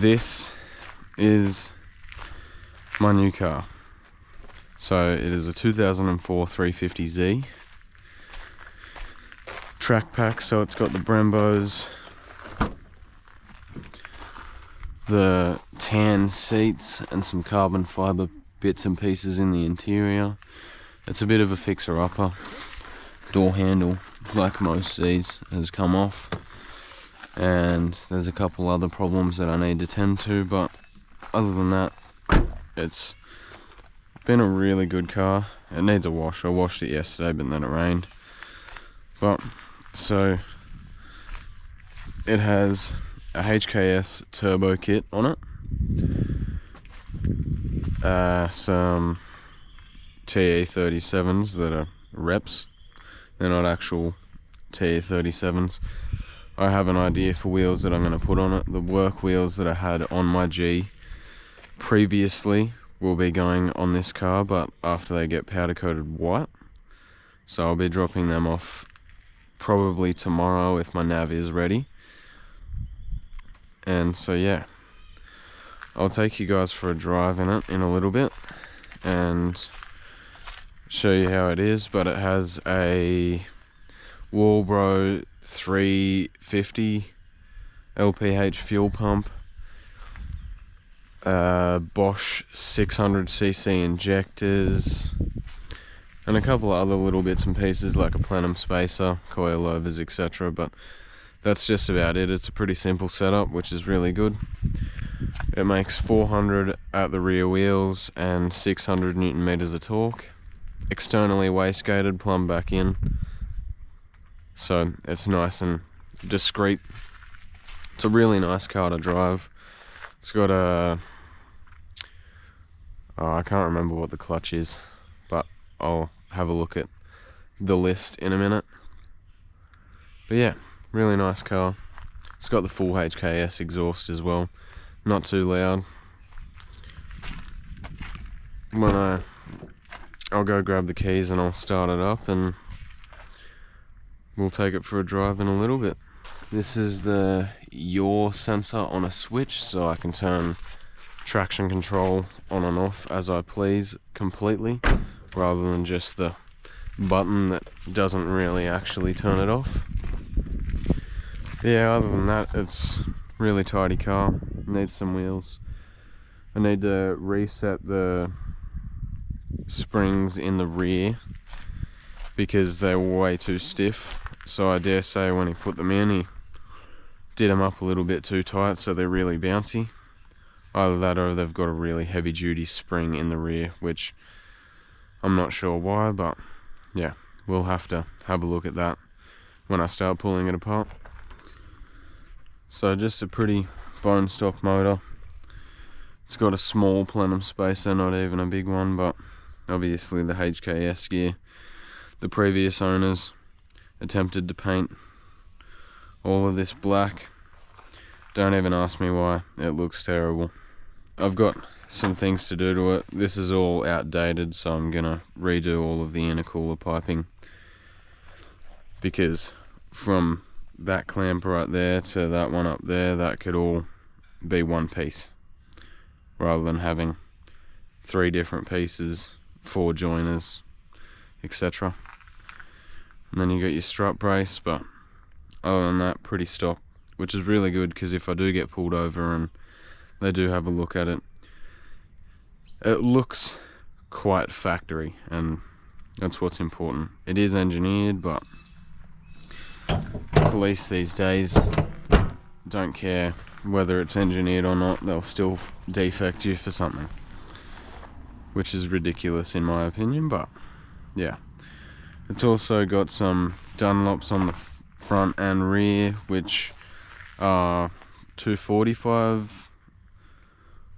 This is my new car. So it is a 2004 350Z track pack, so it's got the Brembos, the tan seats and some carbon fibre bits and pieces in the interior. It's a bit of a fixer-upper. Door handle, like most Z's, has come off, and there's a couple other problems that I need to tend to, but other than that, it's been a really good car. It needs a wash. I washed it yesterday, but then it rained. But so it has a HKS turbo kit on it, some TE37s that are reps. They're not actual TE37s. I have an idea for wheels that I'm going to put on it. The work wheels that I had on my G previously will be going on this car, but after they get powder coated white. So I'll be dropping them off probably tomorrow if my nav is ready. And so yeah, I'll take you guys for a drive in it in a little bit and show you how it is. But it has a Walbro 350 LPH fuel pump, Bosch 600cc injectors, and a couple of other little bits and pieces like a plenum spacer, coilovers, etc. But that's just about it. It's a pretty simple setup, which is really good. It makes 400 at the rear wheels and 600 Newton meters of torque. Externally wastegated, plumbed back in. So it's nice and discreet. It's a really nice car to drive. It's got a... I can't remember what the clutch is, but I'll have a look at the list in a minute. But yeah, really nice car. It's got the full HKS exhaust as well. Not too loud. I'll go grab the keys and I'll start it up and we'll take it for a drive in a little bit. This is the yaw sensor on a switch, so I can turn traction control on and off as I please completely, rather than just the button that doesn't really actually turn it off. Yeah, other than that, it's really tidy car. Needs some wheels. I need to reset the springs in the rear because they're way too stiff. So I dare say when he put them in, he did them up a little bit too tight, so they're really bouncy. Either that or they've got a really heavy duty spring in the rear, which I'm not sure why, but yeah, we'll have to have a look at that when I start pulling it apart. So just a pretty bone stock motor. It's got a small plenum spacer, not even a big one, but obviously the HKS gear. The previous owners attempted to paint all of this black. Don't even ask me why, it looks terrible. I've got some things to do to it. This is all outdated, so I'm gonna redo all of the intercooler piping, because from that clamp right there to that one up there, that could all be one piece rather than having 3 different pieces, 4 joiners, etc. And then you got your strut brace, but other than that, pretty stock, which is really good because if I do get pulled over and they do have a look at it, it looks quite factory, and that's what's important. It is engineered, but police these days don't care whether it's engineered or not. They'll still defect you for something, which is ridiculous in my opinion, but yeah. It's also got some Dunlops on the front and rear, which are 245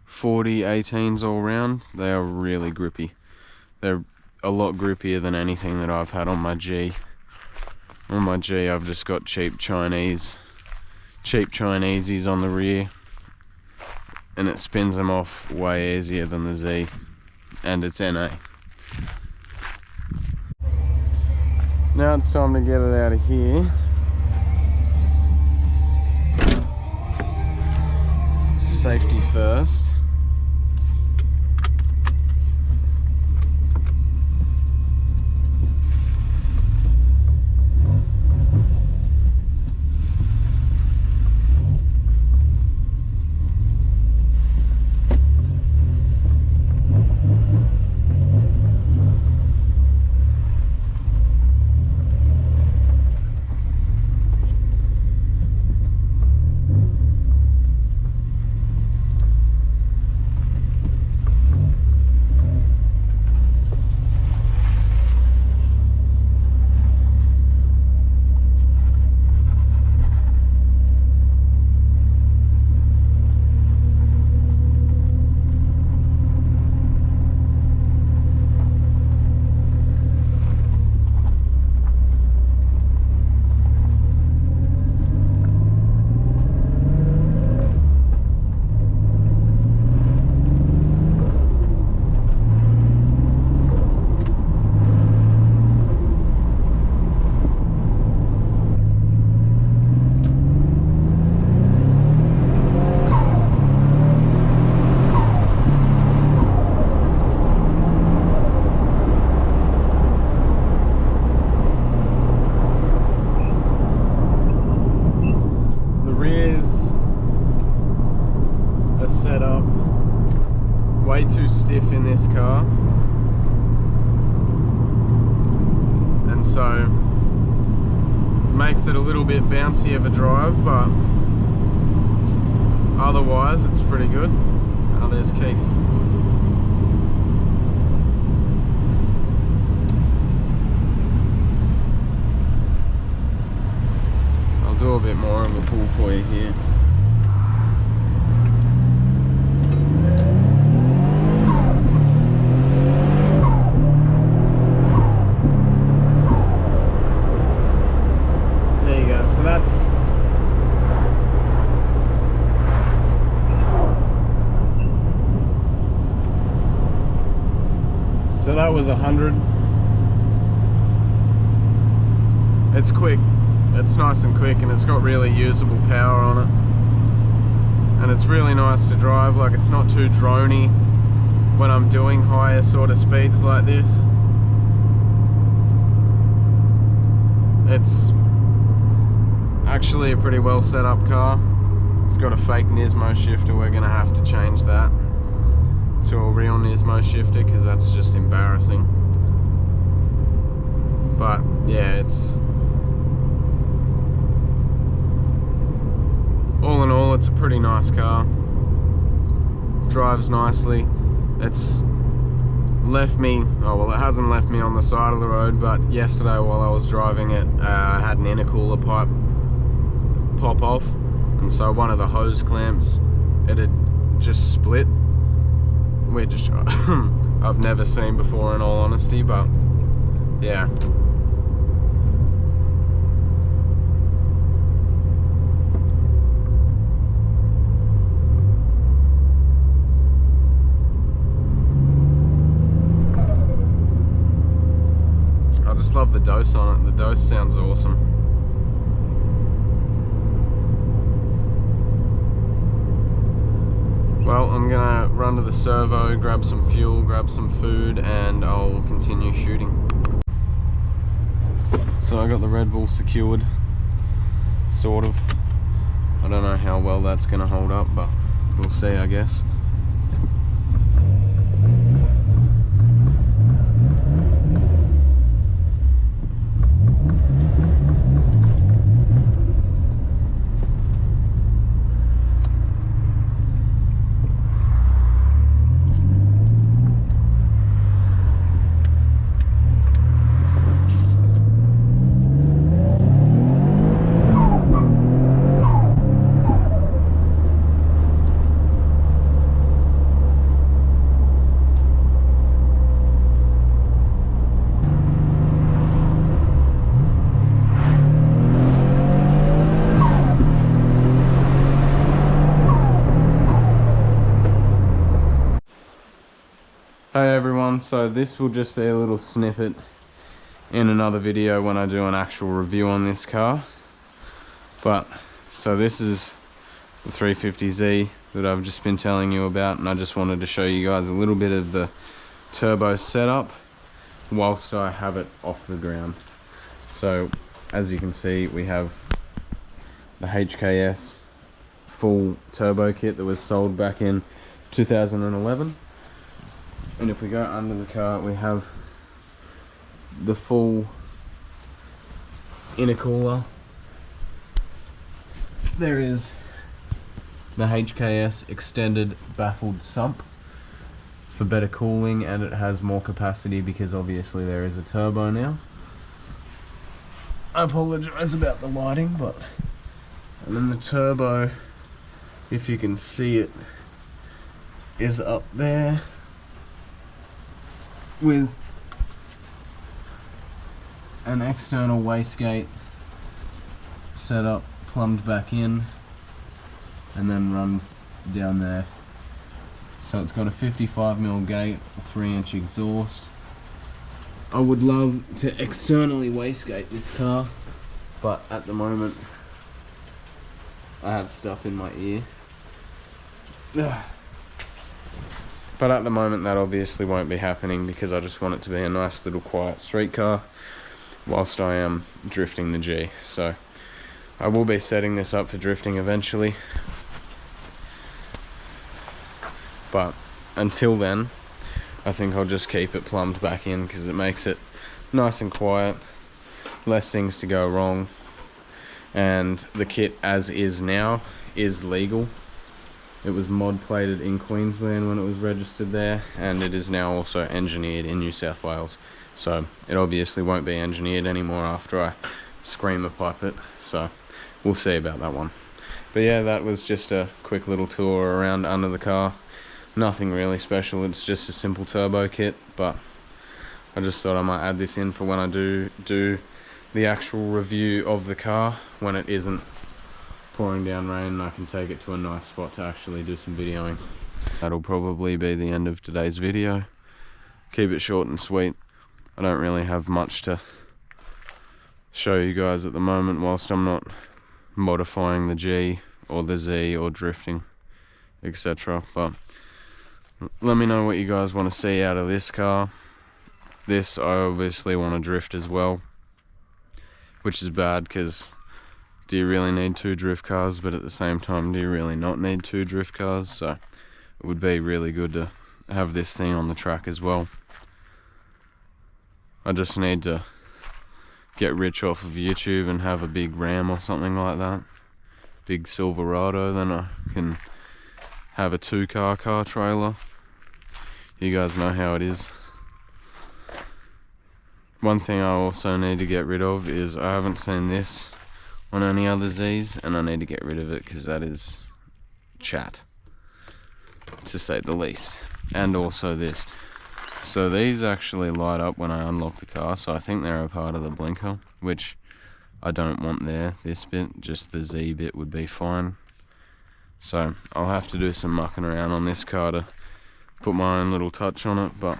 40 18s all round. They are really grippy. They're a lot grippier than anything that I've had on my G. On my G, I've just got cheap Chinesies on the rear, and it spins them off way easier than the Z, and it's NA. Now it's time to get it out of here. safety first. Way too stiff in this car, and so makes it a little bit bouncy of a drive, but otherwise it's pretty good. Oh, there's Keith. I'll do a bit more of a pull for you here. So that was 100. It's quick, it's nice and quick, and it's got really usable power on it. And it's really nice to drive, like it's not too droney when I'm doing higher sort of speeds like this. It's actually a pretty well set up car. It's got a fake Nismo shifter, we're gonna have to change that to a real Nismo shifter because that's just embarrassing. But yeah, it's all in all, it's a pretty nice car. Drives nicely. It's left me, oh well, it hasn't left me on the side of the road, but yesterday while I was driving it, I had an intercooler pipe pop off, and so one of the hose clamps, it had just split, which I've never seen before in all honesty, but yeah. I just love the dose on it. The dose sounds awesome. Well, I'm gonna run to the servo, grab some fuel, grab some food, and I'll continue shooting. So I got the Red Bull secured, sort of. I don't know how well that's gonna hold up, but we'll see, I guess. Hey everyone, so this will just be a little snippet in another video when I do an actual review on this car. But, so this is the 350Z that I've just been telling you about, and I just wanted to show you guys a little bit of the turbo setup whilst I have it off the ground. So as you can see, we have the HKS full turbo kit that was sold back in 2011, and if we go under the car, we have the full intercooler. There is the HKS extended baffled sump for better cooling, and it has more capacity because obviously there is a turbo now. I apologise about the lighting, but and then the turbo, if you can see it, is up there with an external wastegate set up, plumbed back in, and then run down there. So it's got a 55mm gate, a 3-inch exhaust. I would love to externally wastegate this car, but at the moment I have stuff in my ear. But at the moment that obviously won't be happening because I just want it to be a nice little quiet street car whilst I am drifting the G. So I will be setting this up for drifting eventually, but until then I think I'll just keep it plumbed back in because it makes it nice and quiet, less things to go wrong, and the kit as is now is legal. It was mod plated in Queensland when it was registered there, and it is now also engineered in New South Wales. So it obviously won't be engineered anymore after I screamer pipe it, so we'll see about that one. But yeah, that was just a quick little tour around under the car. Nothing really special, it's just a simple turbo kit, but I just thought I might add this in for when I do the actual review of the car, when it isn't pouring down rain and I can take it to a nice spot to actually do some videoing. That'll probably be the end of today's video. Keep it short and sweet. I don't really have much to show you guys at the moment whilst I'm not modifying the G or the Z or drifting, etc. But let me know what you guys want to see out of this car. This, I obviously want to drift as well, which is bad because do you really need 2 drift cars? But at the same time, do you really not need 2 drift cars? So it would be really good to have this thing on the track as well. I just need to get rich off of YouTube and have a big Ram or something like that, big Silverado, then I can have a 2-car car trailer. You guys know how it is. One thing I also need to get rid of is I haven't seen this on any other Z's, and I need to get rid of it because that is chat, to say the least. And also this. So these actually light up when I unlock the car, so I think they're a part of the blinker, which I don't want there, this bit, just the Z bit would be fine. So I'll have to do some mucking around on this car to put my own little touch on it, but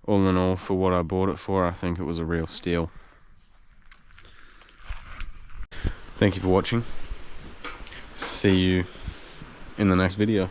all in all, for what I bought it for, I think it was a real steal. Thank you for watching. See you in the next video.